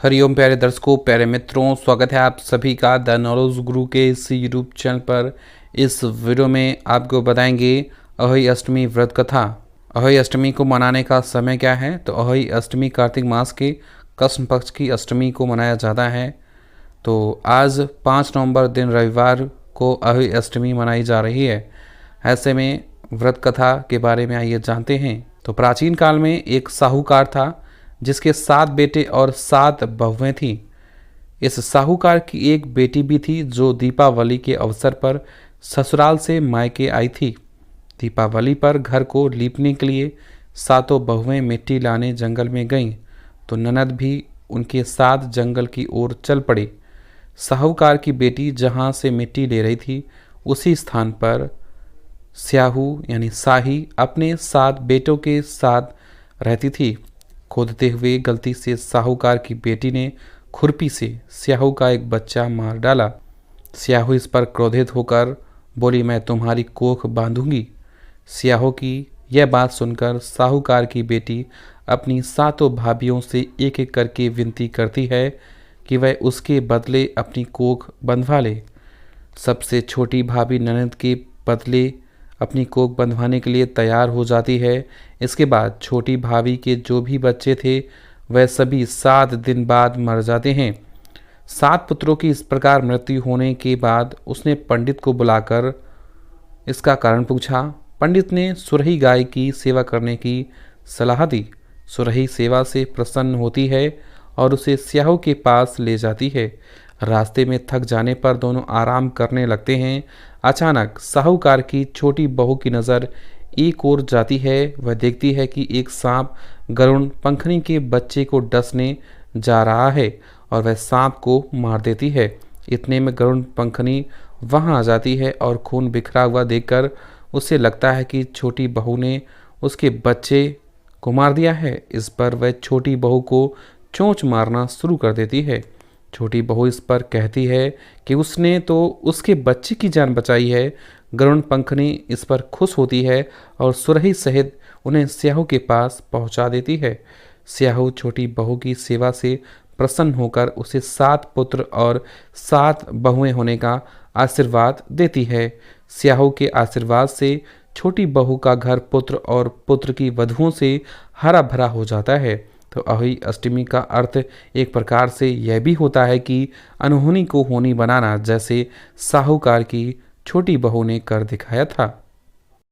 हरिओम प्यारे दर्शकों, प्यारे मित्रों, स्वागत है आप सभी का द नॉलेज गुरु के इस यूट्यूब चैनल पर। इस वीडियो में आपको बताएंगे अहोई अष्टमी व्रत कथा। अहोई अष्टमी को मनाने का समय क्या है? तो अहोई अष्टमी कार्तिक मास के कृष्ण पक्ष की अष्टमी को मनाया जाता है। तो आज 5 नवंबर दिन रविवार को अहोई अष्टमी मनाई जा रही है। ऐसे में व्रत कथा के बारे में आइए जानते हैं। तो प्राचीन काल में एक साहूकार था जिसके 7 बेटे और 7 बहुएं थीं। इस साहूकार की एक बेटी भी थी जो दीपावली के अवसर पर ससुराल से मायके आई थी। दीपावली पर घर को लीपने के लिए 7 बहुएं मिट्टी लाने जंगल में गईं, तो ननद भी उनके साथ जंगल की ओर चल पड़ी। साहूकार की बेटी जहां से मिट्टी ले रही थी उसी स्थान पर स्याहू यानी साही अपने 7 बेटों के साथ रहती थी। खोदते हुए गलती से साहूकार की बेटी ने खुरपी से स्याहू का एक बच्चा मार डाला। स्याहू इस पर क्रोधित होकर बोली, मैं तुम्हारी कोख बांधूंगी। स्याहू की यह बात सुनकर साहूकार की बेटी अपनी 7 भाभियों से एक एक करके विनती करती है कि वह उसके बदले अपनी कोख बंधवा ले। सबसे छोटी भाभी ननद के बदले अपनी कोख बंधवाने के लिए तैयार हो जाती है। इसके बाद छोटी भाभी के जो भी बच्चे थे वह सभी 7 दिन बाद मर जाते हैं। 7 पुत्रों की इस प्रकार मृत्यु होने के बाद उसने पंडित को बुलाकर इसका कारण पूछा। पंडित ने सुरही गाय की सेवा करने की सलाह दी। सुरही सेवा से प्रसन्न होती है और उसे स्याहू के पास ले जाती है। रास्ते में थक जाने पर दोनों आराम करने लगते हैं। अचानक साहूकार की छोटी बहू की नज़र एक ओर जाती है। वह देखती है कि एक सांप गरुड़ पंखनी के बच्चे को डसने जा रहा है और वह सांप को मार देती है। इतने में गरुड़ पंखनी वहां आ जाती है और खून बिखरा हुआ देखकर उसे लगता है कि छोटी बहू ने उसके बच्चे को मार दिया है। इस पर वह छोटी बहू को चोंच मारना शुरू कर देती है। छोटी बहू इस पर कहती है कि उसने तो उसके बच्चे की जान बचाई है। गरुड़ पंखनी इस पर खुश होती है और सुरही सहित उन्हें स्याहू के पास पहुंचा देती है। स्याहू छोटी बहू की सेवा से प्रसन्न होकर उसे 7 पुत्र और 7 बहुएं होने का आशीर्वाद देती है। स्याहू के आशीर्वाद से छोटी बहू का घर पुत्र और पुत्र की वधुओं से हरा भरा हो जाता है। तो अहोई अष्टमी का अर्थ एक प्रकार से यह भी होता है कि अनहोनी को होनी बनाना, जैसे साहूकार की छोटी बहू ने कर दिखाया था।